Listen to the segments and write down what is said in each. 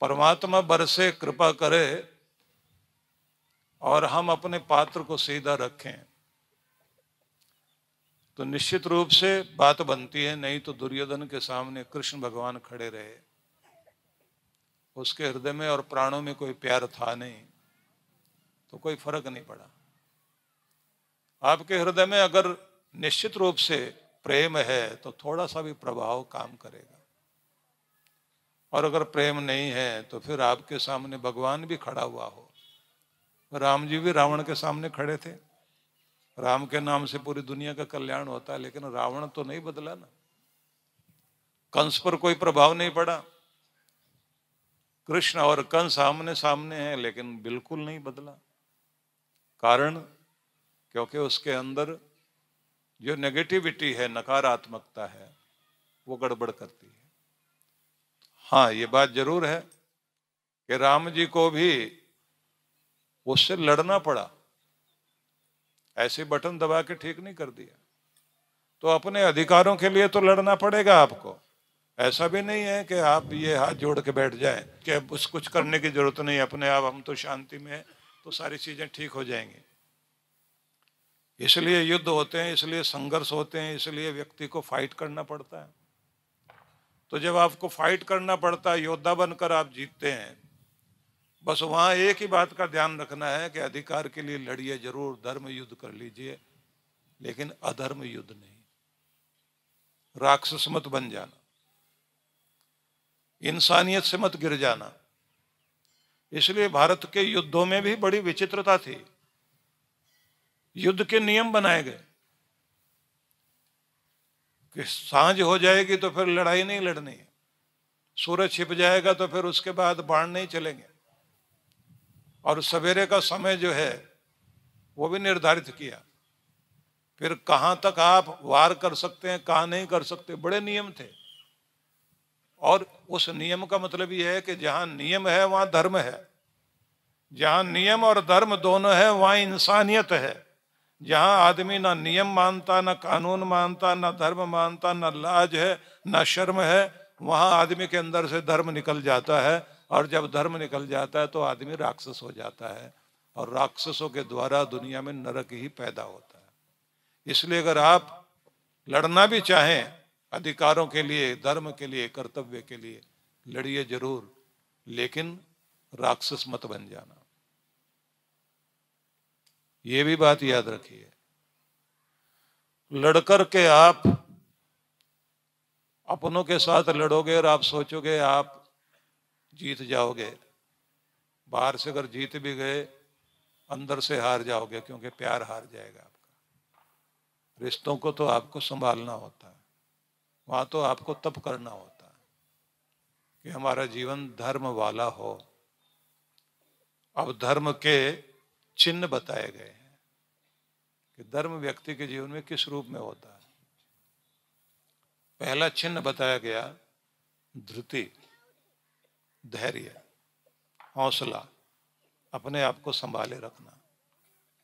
परमात्मा बरसे कृपा करे और हम अपने पात्र को सीधा रखें तो निश्चित रूप से बात बनती है। नहीं तो दुर्योधन के सामने कृष्ण भगवान खड़े रहे, उसके हृदय में और प्राणों में कोई प्यार था नहीं, तो कोई फर्क नहीं पड़ा। आपके हृदय में अगर निश्चित रूप से प्रेम है तो थोड़ा सा भी प्रभाव काम करेगा, और अगर प्रेम नहीं है तो फिर आपके सामने भगवान भी खड़ा हुआ हो। राम जी भी रावण के सामने खड़े थे, राम के नाम से पूरी दुनिया का कल्याण होता है, लेकिन रावण तो नहीं बदला ना, कंस पर कोई प्रभाव नहीं पड़ा। कृष्ण और कंस सामने सामने हैं लेकिन बिल्कुल नहीं बदला। कारण क्योंकि उसके अंदर जो नेगेटिविटी है, नकारात्मकता है, वो गड़बड़ करती है। हाँ, ये बात जरूर है कि राम जी को भी उससे लड़ना पड़ा, ऐसे बटन दबा के ठीक नहीं कर दिया। तो अपने अधिकारों के लिए तो लड़ना पड़ेगा आपको। ऐसा भी नहीं है कि आप ये हाथ जोड़ के बैठ जाएं कि अब उस कुछ करने की जरूरत नहीं, अपने आप हम तो शांति में हैं तो सारी चीजें ठीक हो जाएंगी। इसलिए युद्ध होते हैं, इसलिए संघर्ष होते हैं, इसलिए व्यक्ति को फाइट करना पड़ता है। तो जब आपको फाइट करना पड़ता है, योद्धा बनकर आप जीतते हैं, बस वहां एक ही बात का ध्यान रखना है कि अधिकार के लिए लड़िए जरूर, धर्म युद्ध कर लीजिए, लेकिन अधर्म युद्ध नहीं। राक्षस मत बन जाना, इंसानियत से मत गिर जाना। इसलिए भारत के युद्धों में भी बड़ी विचित्रता थी। युद्ध के नियम बनाए गए कि सांझ हो जाएगी तो फिर लड़ाई नहीं लड़नी है, सूरज छिप जाएगा तो फिर उसके बाद बाण नहीं चलेंगे, और सवेरे का समय जो है वो भी निर्धारित किया। फिर कहां तक आप वार कर सकते हैं, कहां नहीं कर सकते, बड़े नियम थे। और उस नियम का मतलब यह है कि जहां नियम है वहां धर्म है, जहां नियम और धर्म दोनों है वहां इंसानियत है। जहां आदमी ना नियम मानता, ना कानून मानता, ना धर्म मानता, ना लाज है, ना शर्म है, वहां आदमी के अंदर से धर्म निकल जाता है। और जब धर्म निकल जाता है तो आदमी राक्षस हो जाता है, और राक्षसों के द्वारा दुनिया में नरक ही पैदा होता है। इसलिए अगर आप लड़ना भी चाहें अधिकारों के लिए, धर्म के लिए, कर्तव्य के लिए, लड़िए जरूर, लेकिन राक्षस मत बन जाना। ये भी बात याद रखिए। लड़कर के आप अपनों के साथ लड़ोगे और आप सोचोगे आप जीत जाओगे, बाहर से अगर जीत भी गए अंदर से हार जाओगे, क्योंकि प्यार हार जाएगा आपका। रिश्तों को तो आपको संभालना होता है, वहां तो आपको तप करना होता है कि हमारा जीवन धर्म वाला हो। अब धर्म के चिन्ह बताए गए हैं कि धर्म व्यक्ति के जीवन में किस रूप में होता है। पहला चिन्ह बताया गया धृति, धैर्य, हौसला, अपने आप को संभाले रखना,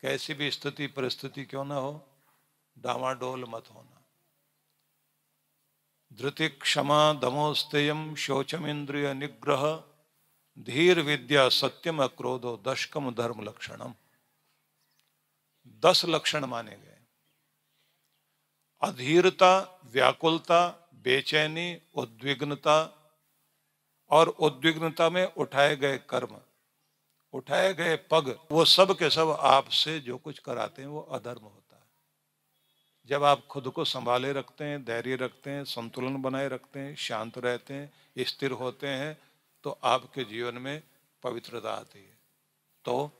कैसी भी स्थिति परिस्थिति क्यों ना हो, डामाडोल मत होना। धृति, क्षमा, दमोस्तेयम, शौचम, इंद्रिय निग्रह, धीर विद्या, सत्यम, अक्रोधो, दशकम धर्म लक्षणम। 10 लक्षण माने गए। अधीरता, व्याकुलता, बेचैनी, उद्विग्नता, और उद्विग्नता में उठाए गए कर्म, उठाए गए पग, वो सब के सब आपसे जो कुछ कराते हैं वो अधर्म होता है। जब आप खुद को संभाले रखते हैं, धैर्य रखते हैं, संतुलन बनाए रखते हैं, शांत रहते हैं, स्थिर होते हैं, तो आपके जीवन में पवित्रता आती है। तो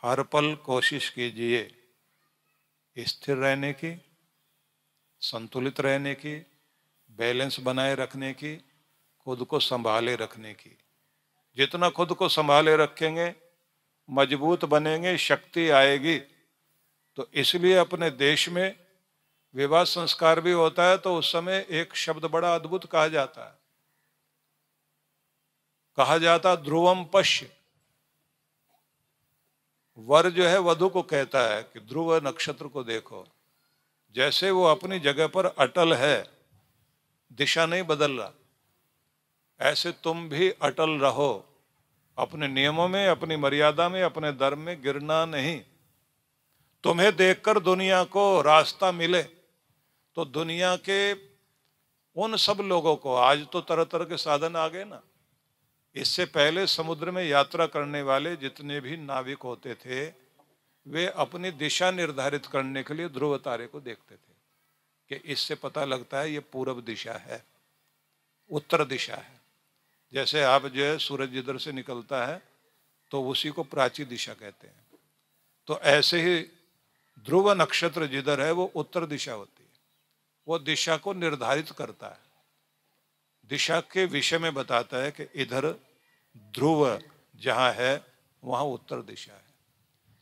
हर पल कोशिश कीजिए स्थिर रहने की, संतुलित रहने की, बैलेंस बनाए रखने की, खुद को संभाले रखने की। जितना खुद को संभाले रखेंगे मजबूत बनेंगे, शक्ति आएगी। तो इसलिए अपने देश में विवाह संस्कार भी होता है तो उस समय एक शब्द बड़ा अद्भुत कहा जाता है, कहा जाता ध्रुवम पश्य। वर जो है वधू को कहता है कि ध्रुव नक्षत्र को देखो, जैसे वो अपनी जगह पर अटल है, दिशा नहीं बदल रहा, ऐसे तुम भी अटल रहो अपने नियमों में, अपनी मर्यादा में, अपने धर्म में गिरना नहीं। तुम्हें देखकर दुनिया को रास्ता मिले तो दुनिया के उन सब लोगों को, आज तो तरह तरह के साधन आ गए ना, इससे पहले समुद्र में यात्रा करने वाले जितने भी नाविक होते थे वे अपनी दिशा निर्धारित करने के लिए ध्रुव तारे को देखते थे कि इससे पता लगता है ये पूर्व दिशा है, उत्तर दिशा है। जैसे आप जो है सूरज जिधर से निकलता है तो उसी को प्राची दिशा कहते हैं, तो ऐसे ही ध्रुव नक्षत्र जिधर है वो उत्तर दिशा होती है, वो दिशा को निर्धारित करता है, दिशा के विषय में बताता है कि इधर ध्रुव जहां है वहां उत्तर दिशा है।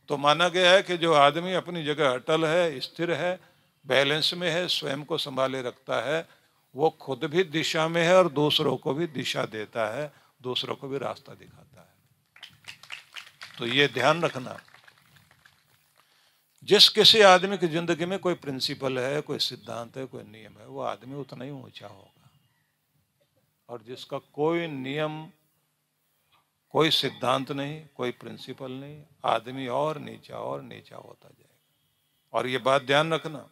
तो माना गया है कि जो आदमी अपनी जगह अटल है, स्थिर है, बैलेंस में है, स्वयं को संभाले रखता है, वो खुद भी दिशा में है और दूसरों को भी दिशा देता है, दूसरों को भी रास्ता दिखाता है। तो ये ध्यान रखना, जिस किसी आदमी की जिंदगी में कोई प्रिंसिपल है, कोई सिद्धांत है, कोई नियम है, वो आदमी उतना ही ऊंचा होगा। और जिसका कोई नियम, कोई सिद्धांत नहीं, कोई प्रिंसिपल नहीं, आदमी और नीचा होता जाएगा। और ये बात ध्यान रखना,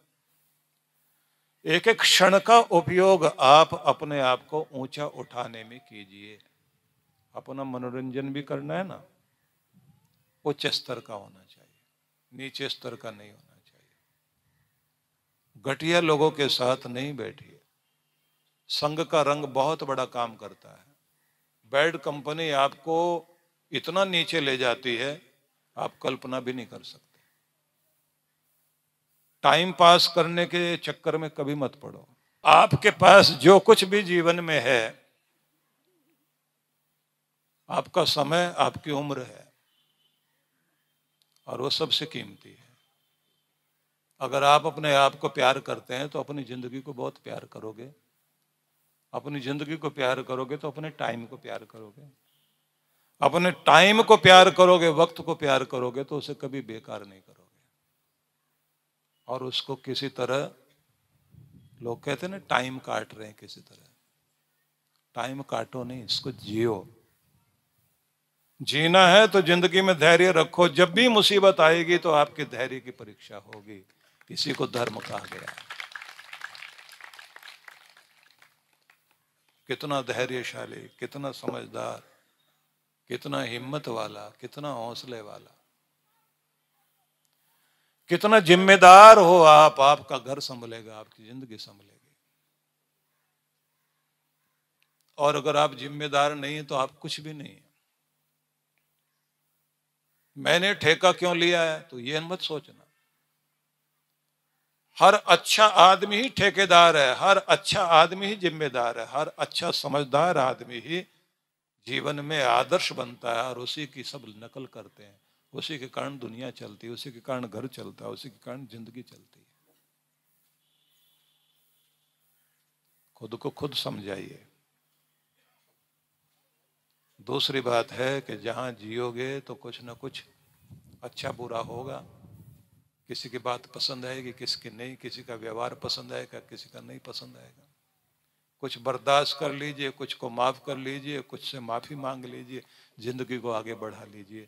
एक एक क्षण का उपयोग आप अपने आप को ऊंचा उठाने में कीजिए। अपना मनोरंजन भी करना है ना, उच्च स्तर का होना चाहिए, नीचे स्तर का नहीं होना चाहिए। घटिया लोगों के साथ नहीं बैठिए, संग का रंग बहुत बड़ा काम करता है। बैड कंपनी आपको इतना नीचे ले जाती है आप कल्पना भी नहीं कर सकते। टाइम पास करने के चक्कर में कभी मत पड़ो। आपके पास जो कुछ भी जीवन में है, आपका समय, आपकी उम्र है, और वो सबसे कीमती है। अगर आप अपने आप को प्यार करते हैं तो अपनी जिंदगी को बहुत प्यार करोगे, अपनी जिंदगी को प्यार करोगे तो अपने टाइम को प्यार करोगे, अपने टाइम को प्यार करोगे, वक्त को प्यार करोगे तो उसे कभी बेकार नहीं करोगे। और उसको किसी तरह, लोग कहते हैं ना टाइम काट रहे हैं, किसी तरह टाइम काटो नहीं, इसको जियो। जीना है तो जिंदगी में धैर्य रखो, जब भी मुसीबत आएगी तो आपके धैर्य की परीक्षा होगी। इसी को धर्म कहा गया है। कितना धैर्यशाली, कितना समझदार, कितना हिम्मत वाला, कितना हौसले वाला, कितना जिम्मेदार हो आप, आपका घर संभलेगा, आपकी जिंदगी संभलेगी। और अगर आप जिम्मेदार नहीं है तो आप कुछ भी नहीं है। मैंने ठेका क्यों लिया है तो ये मत सोचना। हर अच्छा आदमी ही ठेकेदार है, हर अच्छा आदमी ही जिम्मेदार है, हर अच्छा समझदार आदमी ही जीवन में आदर्श बनता है, और उसी की सब नकल करते हैं। उसी के कारण दुनिया चलती है, उसी के कारण घर चलता है, उसी के कारण जिंदगी चलती है। खुद को खुद समझाइए। दूसरी बात है कि जहां जियोगे तो कुछ ना कुछ अच्छा बुरा होगा। किसी की बात पसंद आएगी, किसी की नहीं, किसी का व्यवहार पसंद आएगा, किसी का नहीं पसंद आएगा। कुछ बर्दाश्त कर लीजिए, कुछ को माफ कर लीजिए, कुछ से माफी मांग लीजिए, जिंदगी को आगे बढ़ा लीजिए।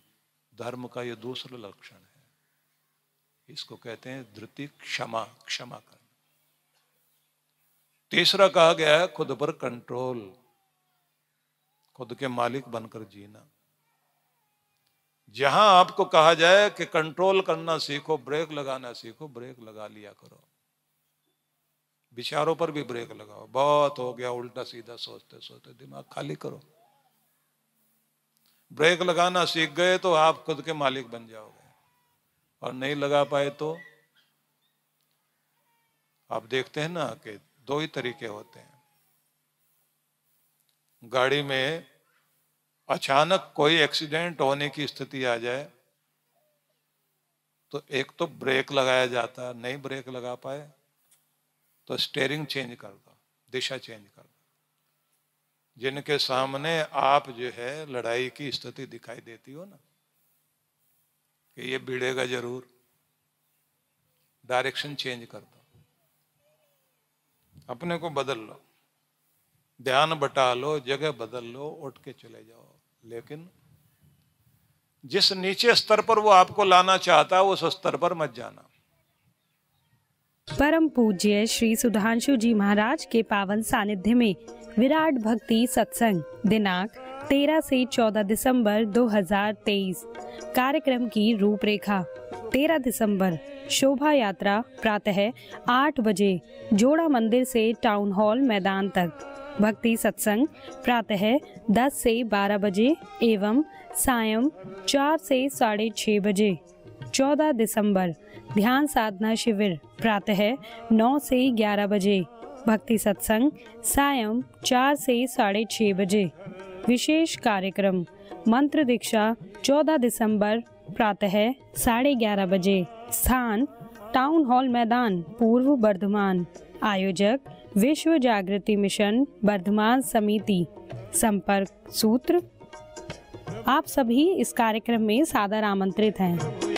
धर्म का ये दूसरा लक्षण है, इसको कहते हैं धृति, क्षमा, क्षमा करना। तीसरा कहा गया है खुद पर कंट्रोल, खुद के मालिक बनकर जीना। जहां आपको कहा जाए कि कंट्रोल करना सीखो, ब्रेक लगाना सीखो, ब्रेक लगा लिया करो। विचारों पर भी ब्रेक लगाओ। बहुत हो गया उल्टा सीधा सोचते सोचते, दिमाग खाली करो। ब्रेक लगाना सीख गए तो आप खुद के मालिक बन जाओगे, और नहीं लगा पाए तो आप देखते हैं ना कि दो ही तरीके होते हैं। गाड़ी में अचानक कोई एक्सीडेंट होने की स्थिति आ जाए तो एक तो ब्रेक लगाया जाता है, नहीं ब्रेक लगा पाए तो स्टीयरिंग चेंज कर दो, दिशा चेंज कर दो। जिनके सामने आप जो है लड़ाई की स्थिति दिखाई देती हो ना कि ये भिड़ेगा जरूर, डायरेक्शन चेंज कर दो, अपने को बदल लो। ध्यान बटा लो, जगह बदल लो, उठ के चले जाओ। लेकिन जिस नीचे स्तर पर वो आपको लाना चाहता है उस स्तर पर मत जाना। परम पूज्य श्री सुधांशु जी महाराज के पावन सानिध्य में विराट भक्ति सत्संग दिनांक 13 से 14 दिसंबर 2023। कार्यक्रम की रूपरेखा। 13 दिसंबर शोभा यात्रा प्रातः 8 बजे जोड़ा मंदिर से टाउन हॉल मैदान तक। भक्ति सत्संग प्रातः 10 से 12 बजे एवं सायं 4 से 6:30 बजे। 14 दिसंबर ध्यान साधना शिविर प्रातः 9 से 11 बजे। भक्ति सत्संग सायं 4 से 6:30 बजे। विशेष कार्यक्रम मंत्र दीक्षा 14 दिसंबर प्रातः 11:30 बजे। स्थान टाउन हॉल मैदान पूर्व बर्धमान। आयोजक विश्व जागृति मिशन बर्धमान समिति। संपर्क सूत्र। आप सभी इस कार्यक्रम में सादर आमंत्रित हैं।